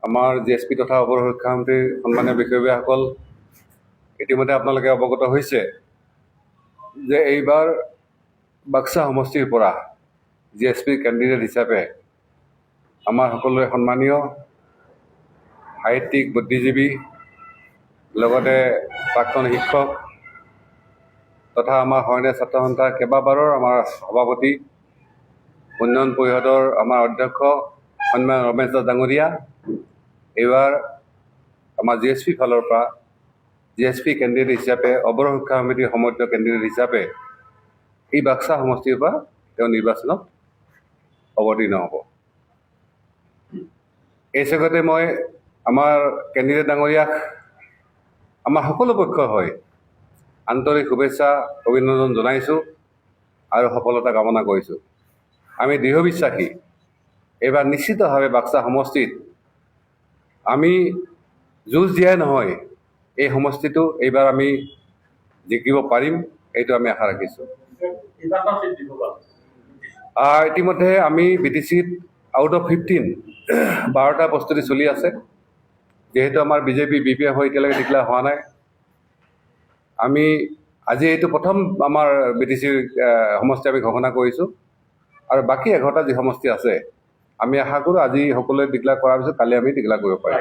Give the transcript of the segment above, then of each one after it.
আমাৰ জিএছপি তথা অপৰ সুৰক্ষা সমিতিৰ সন্মানীয় বিষয়ববীয়াসকল, ইতিমধ্যে আপোনালোকে অৱগত হৈছে যে এইবাৰ বাক্সা সমষ্টিৰ পৰা জিএছপি কেণ্ডিডেট হিচাপে আমাৰ সকলোৰে সন্মানীয় সাহিত্যিক, বুদ্ধিজীৱী, লগতে প্ৰাক্তন শিক্ষক তথা আমাৰ শৰণীয়া ছাত্ৰ সন্থাৰ কেইবাবাৰৰ আমাৰ সভাপতি, উন্নয়ন পৰিষদৰ আমাৰ অধ্যক্ষ সন্মানীয় ৰমেশ দাস ডাঙৰীয়া এইবাৰ আমাৰ জিএছপি ফালৰ পৰা জিএছপি কেণ্ডিডেট হিচাপে অপৰ সুৰক্ষা সমিতিৰ সমৰ্থিত কেণ্ডিডেট হিচাপে এই বাক্সা সমষ্টিৰ পৰা তেওঁ নিৰ্বাচনত অৱতীৰ্ণ হ'ব। এই চেগতে মই আমাৰ কেণ্ডিডেট ডাঙৰীয়াক আমাৰ সকলো পক্ষৰ হৈ আন্তৰিক শুভেচ্ছা অভিনন্দন জনাইছোঁ আৰু সফলতা কামনা কৰিছোঁ। আমি দৃঢ় বিশ্বাসী এইবাৰ নিশ্চিতভাৱে বাক্সা সমষ্টিত আমি যুঁজ দিয়াই নহয়, এই সমষ্টিটো এইবাৰ আমি জিকিব পাৰিম, এইটো আমি আশা ৰাখিছোঁ। ইতিমধ্যে আমি BTCত আউট অফ 15 12টা প্ৰস্তুতি চলি আছে। যিহেতু আমাৰ বিজেপি BPF এতিয়ালৈকে ডিক্লেয়াৰ হোৱা নাই, আমি আজি এইটো প্ৰথম আমাৰ BTCৰ সমষ্টি আমি ঘোষণা কৰিছোঁ আৰু বাকী 11টা যি সমষ্টি আছে আমি আশা কৰোঁ আজি সকলোৱে ডিক্লেয়াৰ কৰাৰ পিছত কালি আমি ডিক্লেয়াৰ কৰিব পাৰিম।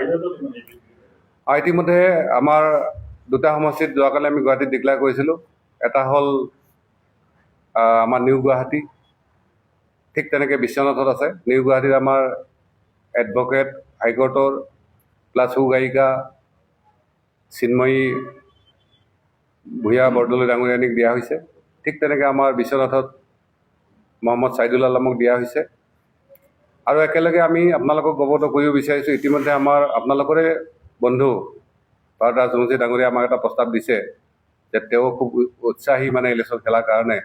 ইতিমধ্যে আমাৰ দুটা সমষ্টিত যোৱাকালি আমি গুৱাহাটীত ডিক্লেয়াৰ কৰিছিলোঁ। এটা হ'ল আমাৰ নিউ গুৱাহাটী, ঠিক তেনেকৈ বিশ্বনাথত আছে। নিউ গুৱাহাটীত আমাৰ এডভকেট হাইকোৰ্টৰ প্লাছ সু গায়িকা চিন্ময়ী ভূঞা বৰদলৈ ডাঙৰীয়ানীক দিয়া হৈছে। ঠিক তেনেকৈ আমাৰ বিশ্বনাথত মহম্মদ ছাইদুল আলমক দিয়া হৈছে। আৰু একেলগে আমি আপোনালোকক অৱগত কৰিব বিচাৰিছোঁ, ইতিমধ্যে আমাৰ আপোনালোকৰে বন্ধু ভাৰত ৰাজবংশী ডাঙৰীয়া আমাক এটা প্ৰস্তাৱ দিছে যে তেওঁ খুব উৎসাহী মানে ইলেকশ্যন খেলাৰ কাৰণে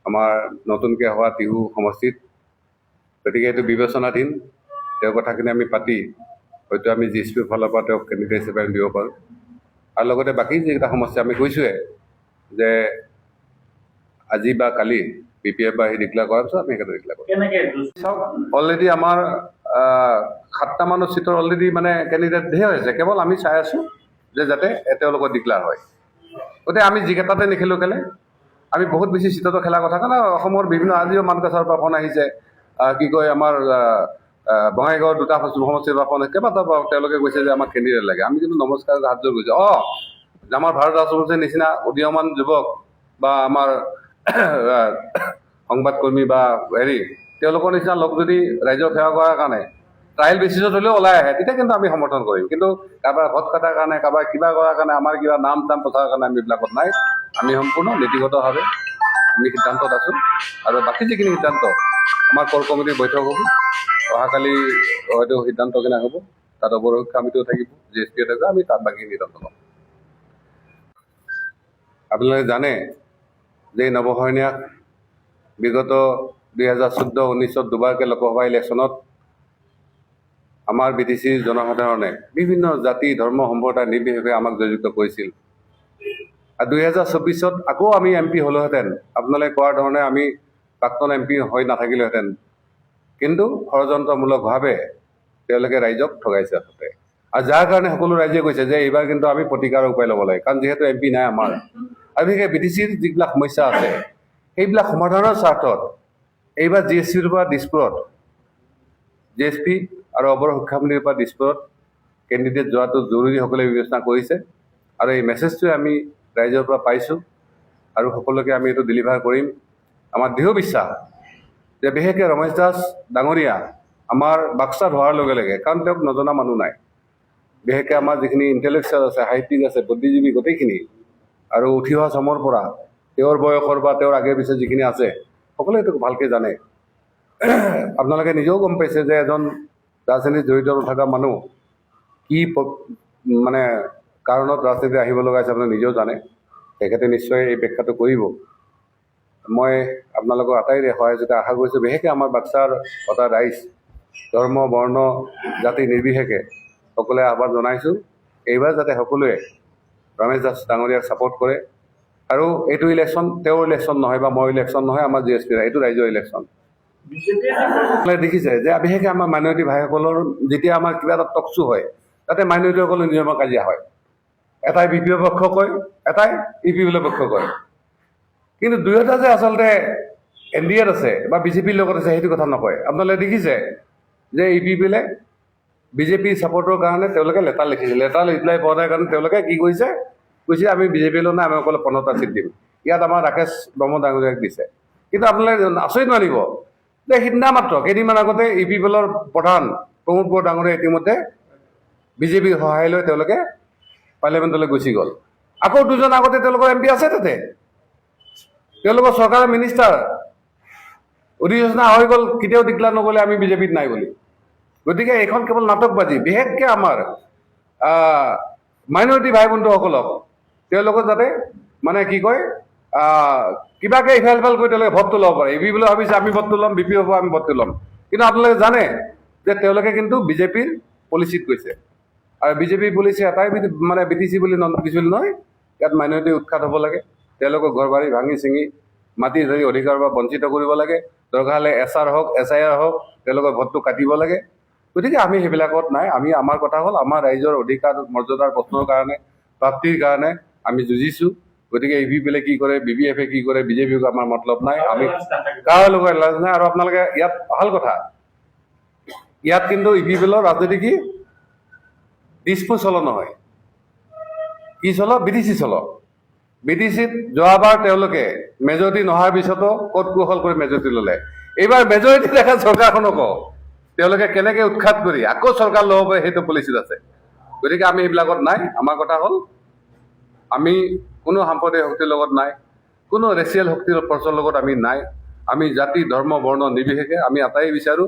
আমাৰ নতুনকৈ হোৱা টিহু সমষ্টিত। গতিকে এইটো বিবেচনাধীন, তেওঁৰ কথাখিনি আমি পাতি হয়তো আমি জিএছপিৰ ফালৰ পৰা তেওঁক কেণ্ডিডেট হিচাপে আমি দিব পাৰোঁ। আৰু লগতে বাকী যিকেইটা সমষ্টি আমি কৈছোঁৱে যে আজি বা কালি BPF বা সেই ডিক্লেয়াৰ কৰাৰ পিছত আমি সেইকেইটা ডিক্লেয়াৰ কৰিম। চাওক, অলৰেডি আমাৰ 7টামান চিটৰ অলৰেডি মানে কেণ্ডিডেট ধেৰ হৈছে, কেৱল আমি চাই আছোঁ যে যাতে তেওঁলোকৰ ডিক্লেয়াৰ হয়। গতিকে আমি যিকেইটাতে নেখেলোঁ কেলে আমি বহুত বেছি চিটতো খেলাৰ কথা কাৰণে অসমৰ বিভিন্ন আজিও মানকাছাৰৰ পৰা ফোন আহিছে, কি কয় আমাৰ বঙাইগাঁৱৰ দুটা সমষ্টিৰ পৰা ফোন কেইবাটাও তেওঁলোকে কৈছে যে আমাক কেণ্ডিডেট লাগে। আমি কিন্তু নমস্কাৰ হাত জোৰ কৰিছোঁ। আমাৰ ভাৰত ৰাজবংশীৰ নিচিনা উদীয়মান যুৱক বা আমাৰ সংবাদকৰ্মী বা তেওঁলোকৰ নিচিনা লোক যদি ৰাইজক সেৱা কৰাৰ কাৰণে ট্ৰায়েল বেচিছত হ'লেও ওলাই আহে, তেতিয়া কিন্তু আমি সমৰ্থন কৰিম। কিন্তু কাৰোবাৰ ভোট কটাৰ কাৰণে, কাৰোবাৰ কিবা কৰাৰ কাৰণে, আমাৰ কিবা নাম টাম প্ৰচাৰৰ কাৰণে আমি এইবিলাকত নাই। আমি সম্পূৰ্ণ নীতিগতভাৱে আমি সিদ্ধান্তত আছোঁ। আৰু বাকী যিখিনি সিদ্ধান্ত আমাৰ ক'ৰ কমিটিৰ বৈঠক হ'ব, অহাকালি হয়তো সিদ্ধান্ত কেনে হ'ব, তাত অপৰ সুৰক্ষা সমিতিও থাকিব, জিএছপি থাকিব, আমি তাত বাকী সিদ্ধান্ত ল'ম। আপোনালোকে জানে যে নৱশৰণীয়াক বিগত 2014-19 দুবাৰকৈ লোকসভা ইলেকশ্যনত আমাৰ BTCৰ জনসাধাৰণে বিভিন্ন জাতি ধৰ্ম সম্প্ৰদায় নিৰ্বিশেষে আমাক জয়যুক্ত কৰিছিল। আৰু 2024 আকৌ আমি MP হ'লোহেঁতেন, আপোনালোকে কোৱাৰ ধৰণে আমি প্ৰাক্তন MP হৈ নাথাকিলোহেঁতেন। কিন্তু ষড়যন্ত্ৰমূলকভাৱে তেওঁলোকে ৰাইজক ঠগাইছে আচলতে। আৰু যাৰ কাৰণে সকলো ৰাইজে কৈছে যে এইবাৰ কিন্তু আমি প্ৰতিকাৰৰ উপায় ল'ব লাগে, কাৰণ যিহেতু MP নাই আমাৰ। আৰু বিশেষকৈ BTCৰ যিবিলাক সমস্যা আছে সেইবিলাক সমাধানৰ স্বাৰ্থত এইবাৰ জিএছপিৰ পৰা দিছপুৰত জিএছপি আৰু অপৰ সুৰক্ষা সমিতিৰ পৰা দিছপুৰত কেণ্ডিডেট যোৱাটো জৰুৰী সকলোৱে বিবেচনা কৰিছে। আৰু এই মেছেজটোৱে আমি ৰাইজৰ পৰা পাইছোঁ আৰু সকলোকে আমি এইটো ডেলিভাৰ কৰিম। আমাৰ দৃঢ় বিশ্বাস যে বিশেষকৈ ৰমেশ দাস ডাঙৰীয়া আমাৰ বাক্সাত হোৱাৰ লগে লগে, কাৰণ তেওঁক নজনা মানুহ নাই, বিশেষকৈ আমাৰ যিখিনি ইণ্টেলেকচুৱেল আছে, সাহিত্যিক আছে, বুদ্ধিজীৱী গোটেইখিনি, আৰু উঠি অহা চামৰ পৰা তেওঁৰ বয়সৰ বা তেওঁৰ আগে পিছে যিখিনি আছে সকলোৱে এইটো ভালকৈ জানে। আপোনালোকে নিজেও গম পাইছে যে এজন ৰাজনীতিত জড়িত নথকা মানুহ কি মানে কাৰণত ৰাজনীতি আহিব লগা হৈছে আপুনি নিজেও জানে। তেখেতে নিশ্চয় এই ব্যাখ্যাটো কৰিব। মই আপোনালোকৰ আটাইৰে সহযোগিতা আশা কৰিছোঁ। বিশেষকৈ আমাৰ বাক্সাৰ এটা ৰাইজ ধৰ্ম বৰ্ণ জাতি নিৰ্বিশেষে সকলোৱে আহ্বান জনাইছোঁ এইবাৰ যাতে সকলোৱে ৰমেশ দাস ডাঙৰীয়াক ছাপোৰ্ট কৰে। আৰু এইটো ইলেকশ্যন তেওঁৰ ইলেকশ্যন নহয় বা মোৰ ইলেকশ্যন নহয়, আমাৰ জিএছপিৰ, এইটো ৰাইজৰ ইলেকশ্যন। আপোনালোকে দেখিছে যে বিশেষকৈ আমাৰ মাইনৰিটি ভাইসকলৰ যেতিয়া আমাৰ কিবা এটা টকচু হয় তাতে মাইনৰিটিসকলৰ নিয়মৰ কাজিয়া হয় এটাই বি পি এফ পক্ষ কয় এটাই ইউ পি পিৰ পক্ষ কয় কিন্তু দুয়োটা যে আচলতে এন ডি এত আছে বা বিজেপিৰ লগত আছে সেইটো কথা নকয় আপোনালোকে দেখিছে যে ইউ পি পিলে বিজেপি ছাপৰ্টৰ কাৰণে তেওঁলোকে লেটাৰ লিখিছে লেটাৰ ৰিপ্লাই পোৱাৰ কাৰণে তেওঁলোকে কি কৰিছে কৈছে আমি বিজেপিলৈ নাই আমি অকল 15টা ছিট দিম ইয়াত আমাৰ ৰাকেশ ব্ৰহ্ম ডাঙৰীয়াক দিছে কিন্তু আপোনালোকে আচৰিত মানিব যে সিদিনা মাত্ৰ কেইদিনমান আগতে ইউ পি পিএলৰ প্ৰধান প্ৰমোদ বড়ো ডাঙৰীয়া ইতিমধ্যে বিজেপিৰ সহায় লৈ তেওঁলোকে পাৰ্লিয়ামেণ্টলৈ গুচি গ'ল আকৌ দুজন আগতে তেওঁলোকৰ এম পি আছে তাতে তেওঁলোকৰ চৰকাৰৰ মিনিষ্টাৰ অধিসূচনা হৈ গ'ল কেতিয়াও ডিক্লেয়াৰ নকৰিলে আমি বিজেপিত নাই বুলি গতিকে এইখন কেৱল নাটকবাজি বিশেষকৈ আমাৰ মাইনৰিটি ভাই বন্ধুসকলক তেওঁলোকক যাতে মানে কি কয় কিবাকে ইফাল সিফাল কৰি তেওঁলোকে ভোটটো ল'ব পাৰে ইউ পি পিলৈ ভাবিছে আমি ভোটটো ল'ম বি পি এফৰ আমি ভোটটো ল'ম কিন্তু আপোনালোকে জানে যে তেওঁলোকে কিন্তু বিজেপিৰ পলিচিত গৈছে আৰু বিজেপিৰ পলিচি এটাই মানে বি টি চি বুলি কিছু নহয় ইয়াত মাইনৰিটি উৎখাত হ'ব লাগে তেওঁলোকৰ ঘৰ বাৰী ভাঙি চিঙি মাটি ধৰি অধিকাৰৰ পৰা বঞ্চিত কৰিব লাগে দৰকাৰ হ'লে এছ আৰ হওক এছ আই আৰ হওক তেওঁলোকৰ ভোটটো কাটিব লাগে গতিকে আমি সেইবিলাকত নাই আমি আমাৰ কথা হ'ল আমাৰ ৰাইজৰ অধিকাৰ মৰ্যাদাৰ প্ৰশ্নৰ কাৰণে প্ৰাপ্তিৰ কাৰণে আমি যুঁজিছোঁ গতিকে ইউ পি পিলে কি কৰে বি পি এফে কি কৰে বিজেপিক আমাৰ মতলব নাই আমি কাৰো লগত লাজ নাই আৰু আপোনালোকে ইয়াত ভাল কথা ইয়াত কিন্তু ইউ পি পিএলৰ ৰাজনীতি কি দিছপুৰ চল নহয় কি চল বি টি চি চল বি টি চিত যোৱাবাৰ তেওঁলোকে মেজৰিটি নোহোৱাৰ পিছতো ক'ত কৌশল কৰি মেজৰিটি ল'লে এইবাৰ মেজৰিটি দেখা চৰকাৰখনকো তেওঁলোকে কেনেকৈ উৎখাত কৰি আকৌ চৰকাৰ ল'ব পাৰে সেইটো পলিচিত আছে গতিকে আমি এইবিলাকত নাই আমাৰ কথা হ'ল আমি কোনো সাম্প্ৰদায়িক শক্তিৰ লগত নাই কোনো ৰেচিয়েল শক্তিৰ ফৰ্চৰ লগত আমি নাই আমি জাতি ধৰ্ম বৰ্ণ নিৰ্বিশেষে আমি এটাই বিচাৰোঁ